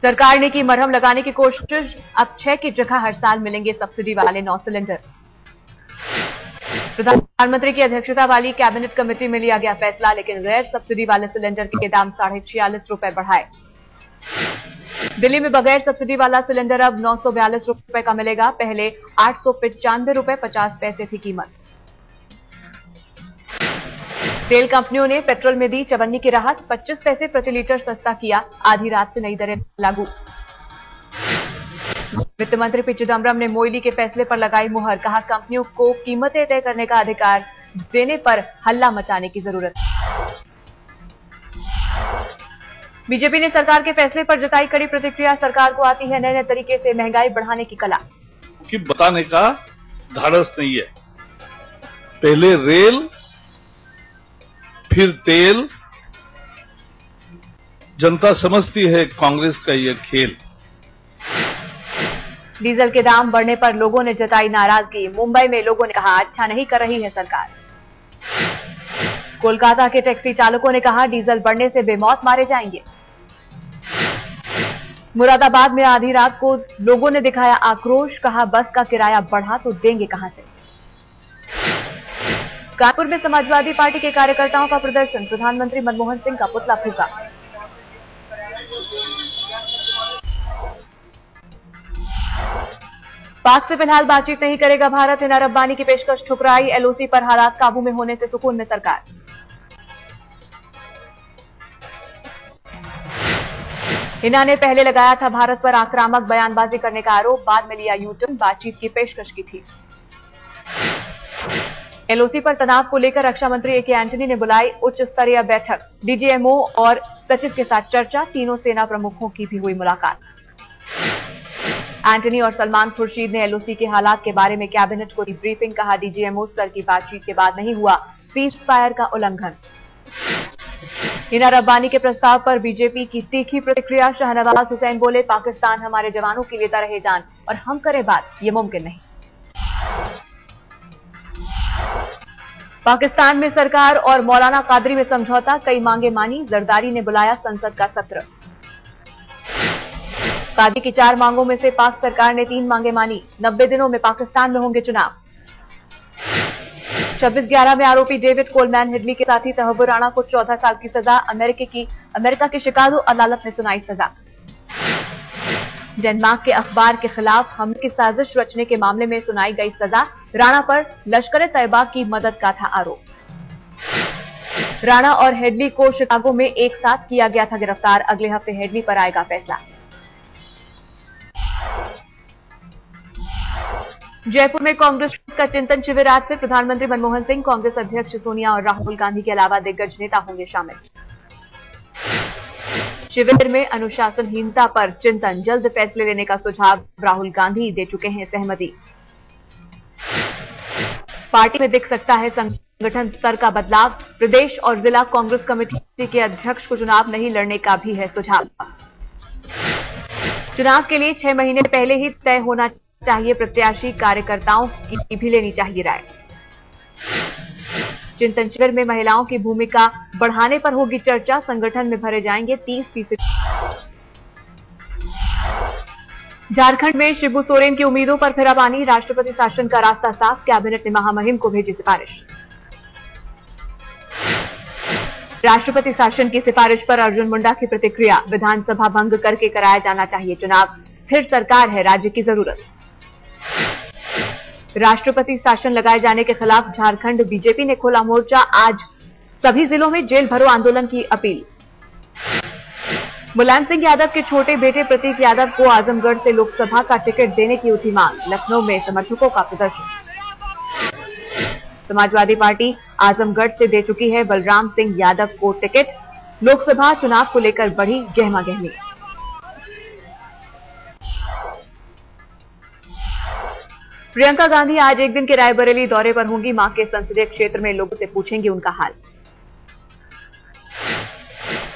सरकार ने की मरहम लगाने की कोशिश, अब 6 की जगह हर साल मिलेंगे सब्सिडी वाले 9 सिलेंडर। प्रधानमंत्री की अध्यक्षता वाली कैबिनेट कमेटी में लिया गया फैसला, लेकिन गैर सब्सिडी वाले सिलेंडर के दाम 46.5 रुपए बढ़ाए। दिल्ली में बगैर सब्सिडी वाला सिलेंडर अब 942 रुपए का मिलेगा, पहले 895 रुपए 50 पैसे थी कीमत। तेल कंपनियों ने पेट्रोल में दी चवन्नी की राहत, 25 पैसे प्रति लीटर सस्ता किया, आधी रात से नई दरें लागू। वित्त मंत्री पी चिदम्बरम ने मोइली के फैसले पर लगाई मुहर, कहा कंपनियों को कीमतें तय करने का अधिकार देने पर हल्ला मचाने की जरूरत। बीजेपी ने सरकार के फैसले पर जताई कड़ी प्रतिक्रिया, सरकार को आती है नए नए तरीके से महंगाई बढ़ाने की कला। कि बताने का धाड़स नहीं है, पहले रेल फिर तेल, जनता समझती है कांग्रेस का यह खेल। डीजल के दाम बढ़ने पर लोगों ने जताई नाराजगी, मुंबई में लोगों ने कहा अच्छा नहीं कर रही है सरकार। कोलकाता के टैक्सी चालकों ने कहा डीजल बढ़ने से बेमौत मारे जाएंगे। मुरादाबाद में आधी रात को लोगों ने दिखाया आक्रोश, कहा बस का किराया बढ़ा तो देंगे कहां से। कानपुर में समाजवादी पार्टी के कार्यकर्ताओं का प्रदर्शन, प्रधानमंत्री मनमोहन सिंह का पुतला फूंका। पाक से फिलहाल बातचीत नहीं करेगा भारत, हिना रब्बानी की पेशकश ठुकराई, एलओसी पर हालात काबू में होने से सुकून में सरकार। हिना ने पहले लगाया था भारत पर आक्रामक बयानबाजी करने का आरोप, बाद में लिया यूटर्न, बातचीत की पेशकश की थी। एलओसी पर तनाव को लेकर रक्षा मंत्री ए के एंटनी ने बुलाई उच्च स्तरीय बैठक, डीजीएमओ और सचिव के साथ चर्चा, तीनों सेना प्रमुखों की भी हुई मुलाकात। एंटनी और सलमान खुर्शीद ने एलओसी के हालात के बारे में कैबिनेट को दी ब्रीफिंग, कहा डीजीएमओ स्तर की बातचीत के बाद नहीं हुआ सीज फायर का उल्लंघन। हिना रब्बानी के प्रस्ताव पर बीजेपी की तीखी प्रतिक्रिया, शाहनवाज हुसैन बोले पाकिस्तान हमारे जवानों की लेता रहे जान और हम करें बात, ये मुमकिन नहीं। पाकिस्तान में सरकार और मौलाना कादरी में समझौता, कई मांगे मानी, जरदारी ने बुलाया संसद का सत्र। कादरी की 4 मांगों में से पाक सरकार ने 3 मांगे मानी, 90 दिनों में पाकिस्तान में होंगे चुनाव। 26/11 में आरोपी डेविड कोलमैन हिडली के साथी तहव्वुर राणा को 14 साल की सजा, अमेरिका की शिकागो अदालत ने सुनाई सजा। डेनमार्क के अखबार के खिलाफ हमले की साजिश रचने के मामले में सुनाई गई सजा, राणा पर लश्कर तैयबा की मदद का था आरोप। राणा और हेडली को शिकागो में एक साथ किया गया था गिरफ्तार, अगले हफ्ते हेडली पर आएगा फैसला। जयपुर में कांग्रेस का चिंतन शिविर आज से, प्रधानमंत्री मनमोहन सिंह, कांग्रेस अध्यक्ष सोनिया और राहुल गांधी के अलावा दिग्गज नेता होंगे शामिल। शिविर में अनुशासनहीनता पर चिंतन, जल्द फैसले लेने का सुझाव राहुल गांधी दे चुके हैं सहमति। पार्टी में दिख सकता है संगठन स्तर का बदलाव, प्रदेश और जिला कांग्रेस कमेटी के अध्यक्ष को चुनाव नहीं लड़ने का भी है सुझाव। चुनाव के लिए 6 महीने पहले ही तय होना चाहिए प्रत्याशी, कार्यकर्ताओं की भी लेनी चाहिए राय। चिंतन शिविर में महिलाओं की भूमिका बढ़ाने पर होगी चर्चा, संगठन में भरे जाएंगे 30%। झारखंड में शिबू सोरेन की उम्मीदों पर फिर पानी, राष्ट्रपति शासन का रास्ता साफ, कैबिनेट ने महामहिम को भेजी सिफारिश। राष्ट्रपति शासन की सिफारिश पर अर्जुन मुंडा की प्रतिक्रिया, विधानसभा भंग करके कराया जाना चाहिए चुनाव, स्थिर सरकार है राज्य की जरूरत। राष्ट्रपति शासन लगाए जाने के खिलाफ झारखंड बीजेपी ने खोला मोर्चा, आज सभी जिलों में जेल भरो आंदोलन की अपील। मुलायम सिंह यादव के छोटे बेटे प्रतीक यादव को आजमगढ़ से लोकसभा का टिकट देने की उठी मांग, लखनऊ में समर्थकों का प्रदर्शन। समाजवादी पार्टी आजमगढ़ से दे चुकी है बलराम सिंह यादव को टिकट, लोकसभा चुनाव को लेकर बढ़ी गहमागहमी। प्रियंका गांधी आज एक दिन के रायबरेली दौरे पर होंगी, मां के संसदीय क्षेत्र में लोगों से पूछेंगी उनका हाल।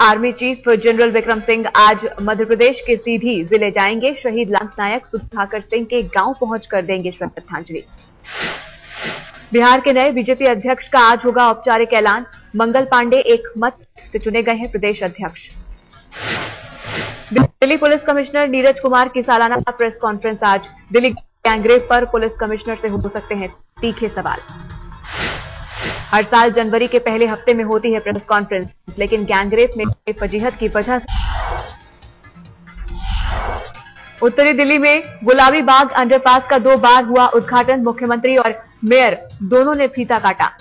Army chief general Vikram Singh आज मध्य प्रदेश के सीधी जिले जाएंगे, शहीद लांस नायक सुधाकर सिंह के गांव पहुंचकर देंगे श्रद्धांजलि। बिहार के नए बीजेपी अध्यक्ष का आज होगा औपचारिक ऐलान, मंगल पांडे एक मत से चुने गए हैं प्रदेश अध्यक्ष। दिल्ली पुलिस कमिश्नर नीरज कुमार की सालाना प्रेस कॉन्फ्रेंस आज। दिल्ली गैंगरेप पर पुलिस कमिश्नर से हो सकते हैं तीखे सवाल। हर साल जनवरी के पहले हफ्ते में होती है प्रेस कॉन्फ्रेंस, लेकिन गैंगरेप में फजीहत की वजह से उत्तरी दिल्ली में गुलाबी बाग अंडरपास का 2 बार हुआ उद्घाटन। मुख्यमंत्री और मेयर दोनों ने फीता काटा।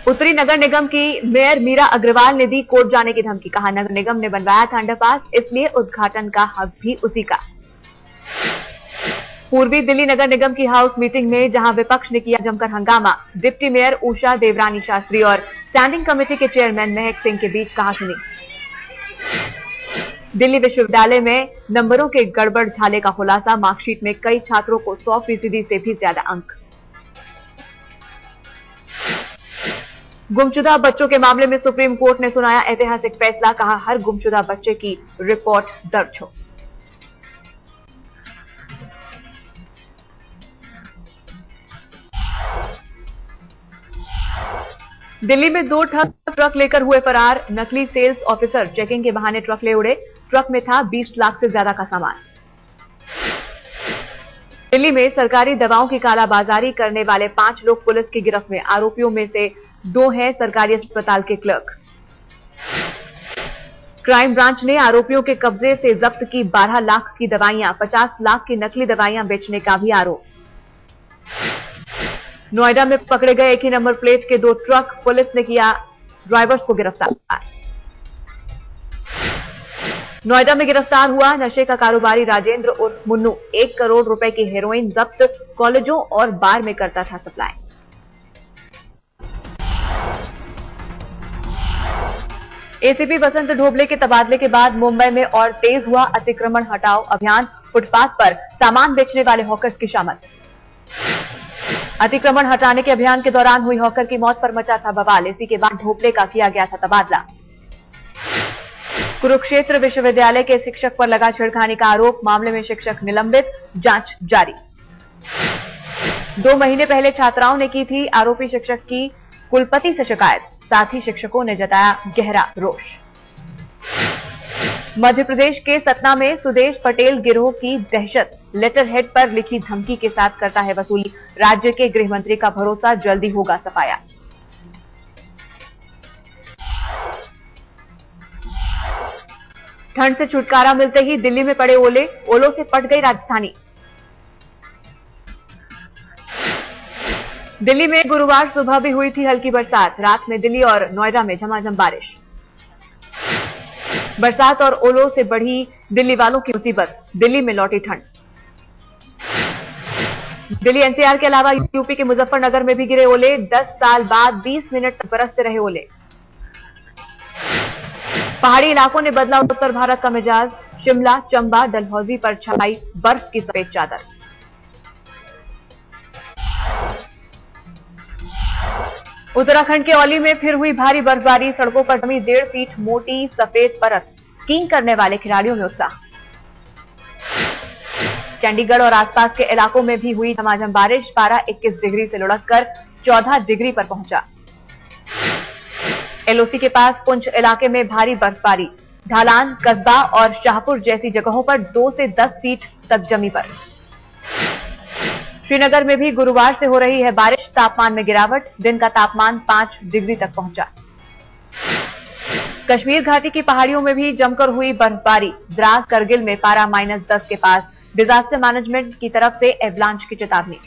उत्तरी नगर निगम की मेयर मीरा अग्रवाल ने दी कोर्ट जाने की धमकी। कहा नगर निगम ने बनवाया था अंडरपास, इसलिए उद्घाटन का हक भी उसी का। पूर्वी दिल्ली नगर निगम की हाउस मीटिंग में जहां विपक्ष ने किया जमकर हंगामा, डिप्टी मेयर उषा देवरानी शास्त्री और स्टैंडिंग कमेटी के चेयरमैन महक सिंह के बीच कहासुनी। दिल्ली विश्वविद्यालय में नंबरों के गड़बड़ झाले का खुलासा, मार्कशीट में कई छात्रों को 100% से भी ज्यादा अंक। गुमशुदा बच्चों के मामले में सुप्रीम कोर्ट ने सुनाया ऐतिहासिक फैसला। कहा हर गुमशुदा बच्चे की रिपोर्ट दर्ज हो। दिल्ली में 2 ठग ट्रक लेकर हुए फरार। नकली सेल्स ऑफिसर चेकिंग के बहाने ट्रक ले उड़े। ट्रक में था 20 लाख से ज्यादा का सामान। दिल्ली में सरकारी दवाओं की कालाबाजारी करने वाले 5 लोग पुलिस की गिरफ्त में। आरोपियों में से 2 हैं सरकारी अस्पताल के क्लर्क। क्राइम ब्रांच ने आरोपियों के कब्जे से जब्त की 12 लाख की दवाइयां, 50 लाख की नकली दवाइयां बेचने का भी आरोप। नोएडा में पकड़े गए एक ही नंबर प्लेट के 2 ट्रक, पुलिस ने किया ड्राइवर्स को गिरफ्तार। नोएडा में गिरफ्तार हुआ नशे का कारोबारी राजेंद्र उर्फ मुन्नू। 1 करोड़ रुपए की हेरोइन जब्त, कॉलेजों और बार में करता था सप्लाई। एसीपी वसंत ढोबले के तबादले के बाद मुंबई में और तेज हुआ अतिक्रमण हटाओ अभियान। फुटपाथ पर सामान बेचने वाले हॉकर्स की शामत। अतिक्रमण हटाने के अभियान के दौरान हुई हॉकर की मौत पर मचा था बवाल। इसी के बाद ढोबले का किया गया था तबादला। कुरुक्षेत्र विश्वविद्यालय के शिक्षक पर लगा छेड़खानी का आरोप, मामले में शिक्षक निलंबित, जांच जारी। 2 महीने पहले छात्राओं ने की थी आरोपी शिक्षक की कुलपति से शिकायत। साथ ही शिक्षकों ने जताया गहरा रोष। मध्य प्रदेश के सतना में सुदेश पटेल गिरोह की दहशत, लेटर हेड पर लिखी धमकी के साथ करता है वसूली। राज्य के गृह मंत्री का भरोसा, जल्दी होगा सफाया। ठंड से छुटकारा मिलते ही दिल्ली में पड़े ओले, ओलों से पट गई राजधानी। दिल्ली में गुरुवार सुबह भी हुई थी हल्की बरसात। रात में दिल्ली और नोएडा में झमाझम बारिश। बरसात और ओलों से बढ़ी दिल्ली वालों की मुसीबत, दिल्ली में लौटी ठंड। दिल्ली एनसीआर के अलावा यूपी के मुजफ्फरनगर में भी गिरे ओले। 10 साल बाद 20 मिनट तक बरसते रहे ओले। पहाड़ी इलाकों ने बदला उत्तर भारत का मिजाज। शिमला, चंबा, डलहौजी पर छाई बर्फ की सफेद चादर। उत्तराखंड के औली में फिर हुई भारी बर्फबारी। सड़कों पर जमी 1.5 फीट मोटी सफेद परत। स्कीइंग करने वाले खिलाड़ियों में उत्साह। चंडीगढ़ और आसपास के इलाकों में भी हुई झमाझम बारिश। पारा 21 डिग्री से लुढ़ककर 14 डिग्री पर पहुंचा। एलओसी के पास पुंछ इलाके में भारी बर्फबारी। ढालान, कस्बा और शाहपुर जैसी जगहों पर 2 से 10 फीट तक जमी बर्फ। श्रीनगर में भी गुरुवार से हो रही है बारिश। तापमान में गिरावट, दिन का तापमान 5 डिग्री तक पहुंचा। कश्मीर घाटी की पहाड़ियों में भी जमकर हुई बर्फबारी। द्रास, करगिल में पारा -10 के पास। डिजास्टर मैनेजमेंट की तरफ से एवलांच की चेतावनी।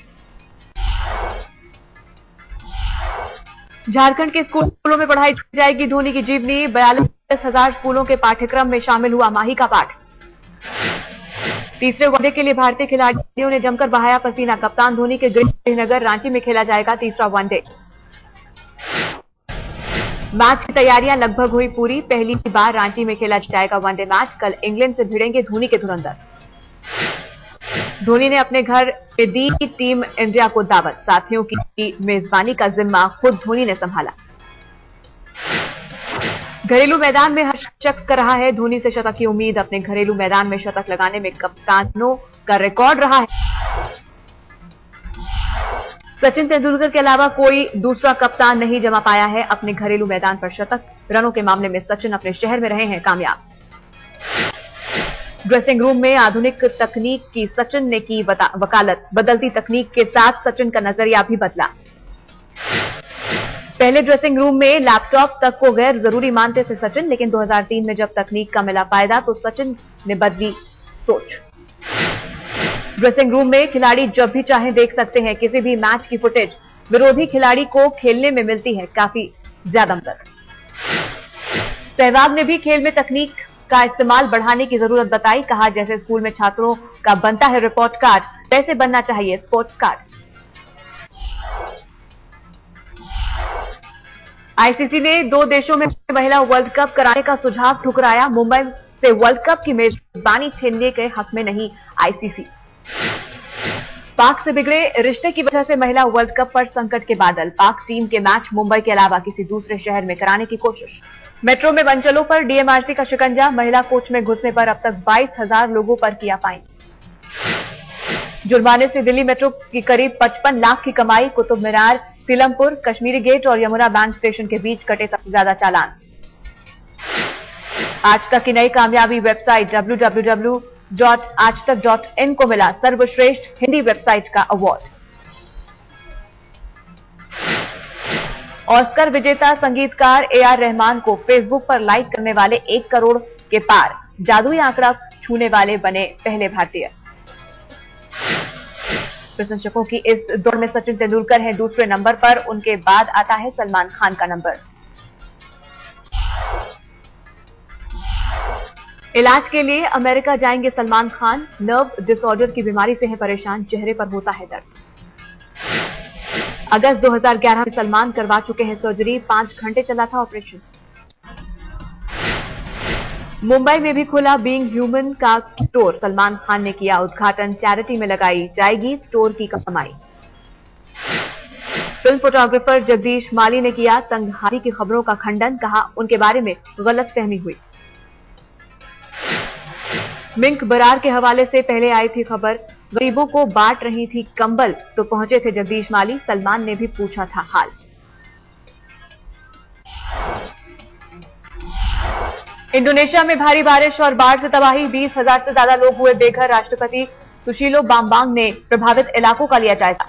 झारखंड के स्कूलों में पढ़ाई जाएगी धोनी की जीवनी। 42,000 स्कूलों के पाठ्यक्रम में शामिल हुआ माही का पाठ। तीसरे वनडे के लिए भारतीय खिलाड़ियों ने जमकर बहाया पसीना। कप्तान धोनी के गृहनगर रांची में खेला जाएगा तीसरा वनडे। मैच की तैयारियां लगभग हुई पूरी। पहली बार रांची में खेला जाएगा वनडे मैच। कल इंग्लैंड से भिड़ेंगे धोनी के धुरंधर। धोनी ने अपने घर में दी टीम इंडिया को दावत। साथियों की मेजबानी का जिम्मा खुद धोनी ने संभाला। घरेलू मैदान में हर शख्स कर रहा है धोनी से शतक की उम्मीद। अपने घरेलू मैदान में शतक लगाने में कप्तानों का रिकॉर्ड रहा है। सचिन तेंदुलकर के अलावा कोई दूसरा कप्तान नहीं जमा पाया है अपने घरेलू मैदान पर शतक। रनों के मामले में सचिन अपने शहर में रहे हैं कामयाब। ड्रेसिंग रूम में आधुनिक तकनीक की सचिन ने की वकालत। बदलती तकनीक के साथ सचिन का नजरिया भी बदला। पहले ड्रेसिंग रूम में लैपटॉप तक को गैर जरूरी मानते थे सचिन, लेकिन 2003 में जब तकनीक का मिला फायदा तो सचिन ने बदली सोच। ड्रेसिंग रूम में खिलाड़ी जब भी चाहें देख सकते हैं किसी भी मैच की फुटेज। विरोधी खिलाड़ी को खेलने में मिलती है काफी ज्यादा मदद। सहवाग ने भी खेल में तकनीक का इस्तेमाल बढ़ाने की जरूरत बताई। कहा, जैसे स्कूल में छात्रों का बनता है रिपोर्ट कार्ड, वैसे बनना चाहिए स्पोर्ट्स कार्ड। आईसीसी ने 2 देशों में महिला वर्ल्ड कप कराने का सुझाव ठुकराया। मुंबई से वर्ल्ड कप की मेजबानी छीनने के हक में नहीं आईसीसी। पाक से बिगड़े रिश्ते की वजह से महिला वर्ल्ड कप पर संकट के बादल। पाक टीम के मैच मुंबई के अलावा किसी दूसरे शहर में कराने की कोशिश। मेट्रो में बंचलों पर डीएमआरसी का शिकंजा। महिला कोच में घुसने पर अब तक 22,000 लोगों पर किया फाइन। जुर्माने से दिल्ली मेट्रो की करीब 55 लाख की कमाई। कुतुब मीनार, सीलमपुर, कश्मीरी गेट और यमुना बैंक स्टेशन के बीच कटे सबसे ज्यादा चालान। आज तक की नई कामयाबी वेबसाइट www.aajtak.in को मिला सर्वश्रेष्ठ हिंदी वेबसाइट का अवार्ड। ऑस्कर विजेता संगीतकार एआर रहमान को फेसबुक पर लाइक करने वाले 1 करोड़ के पार। जादुई आंकड़ा छूने वाले बने पहले भारतीय। प्रशंसकों की इस दौड़ में सचिन तेंदुलकर हैं दूसरे नंबर पर। उनके बाद आता है सलमान खान का नंबर। इलाज के लिए अमेरिका जाएंगे सलमान खान। नर्व डिसऑर्डर की बीमारी से है परेशान, चेहरे पर होता है दर्द। अगस्त 2011 में सलमान करवा चुके हैं सर्जरी। 5 घंटे चला था ऑपरेशन। मुंबई में भी खुला बीइंग ह्यूमन का स्टोर। सलमान खान ने किया उद्घाटन। चैरिटी में लगाई जाएगी स्टोर की कमाई। फिल्म फोटोग्राफर जगदीश माली ने किया संघारी की खबरों का खंडन। कहा, उनके बारे में गलतफहमी हुई। मिंक बरार के हवाले से पहले आई थी खबर। गरीबों को बांट रही थी कंबल तो पहुंचे थे जगदीश माली। सलमान ने भी पूछा था हाल। इंडोनेशिया में भारी बारिश और बाढ़ से तबाही। 20,000 से ज्यादा लोग हुए बेघर। राष्ट्रपति सुशीलो बाम्बांग ने प्रभावित इलाकों का लिया जायजा।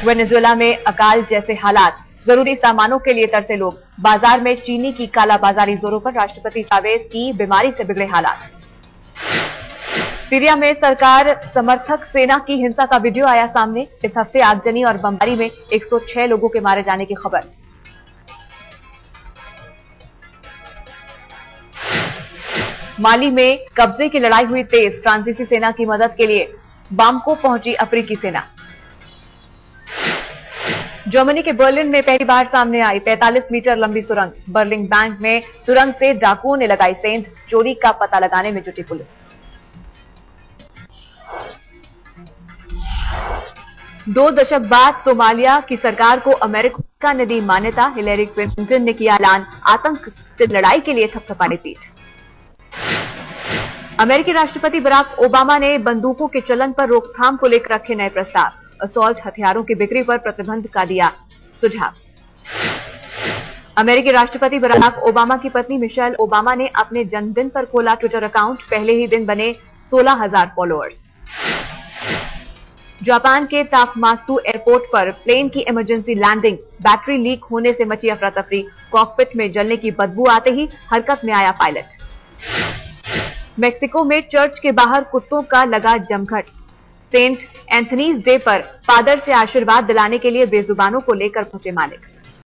वेनेजुएला में अकाल जैसे हालात। जरूरी सामानों के लिए तरसे लोग। बाजार में चीनी की कालाबाजारी जोरों पर। राष्ट्रपति चावेज की बीमारी से बिगड़े हालात। सीरिया में सरकार समर्थक सेना की हिंसा का वीडियो आया सामने। इस हफ्ते आगजनी और बमबारी में 106 लोगों के मारे जाने की खबर। माली में कब्जे की लड़ाई हुई तेज। फ्रांसीसी सेना की मदद के लिए बामको पहुंची अफ्रीकी सेना। जर्मनी के बर्लिन में पहली बार सामने आई 45 मीटर लंबी सुरंग। बर्लिन बैंक में सुरंग से डाकुओं ने लगाई सेंध। चोरी का पता लगाने में जुटी पुलिस। 2 दशक बाद सोमालिया की सरकार को अमेरिका ने दी मान्यता। हिलेरी क्लिंटन ने किया ऐलान। आतंक से लड़ाई के लिए थपथपाने पीठ। अमेरिकी राष्ट्रपति बराक ओबामा ने बंदूकों के चलन पर रोकथाम को लेकर रखे नए प्रस्ताव। असॉल्ट हथियारों की बिक्री पर प्रतिबंध का दिया सुझाव। अमेरिकी राष्ट्रपति बराक ओबामा की पत्नी मिशेल ओबामा ने अपने जन्मदिन पर खोला ट्विटर अकाउंट। पहले ही दिन बने 16,000 फॉलोअर्स। जापान के ताकमात्सु एयरपोर्ट पर प्लेन की इमरजेंसी लैंडिंग। बैटरी लीक होने से मची अफरा-तफरी। कॉकपिट में जलने की बदबू आते ही हरकत में आया पायलट। मेक्सिको में चर्च के बाहर कुत्तों का लगा जमघट। सेंट एंथनीज डे पर फादर से आशीर्वाद दिलाने के लिए बेजुबानों को लेकर पहुंचे मालिक।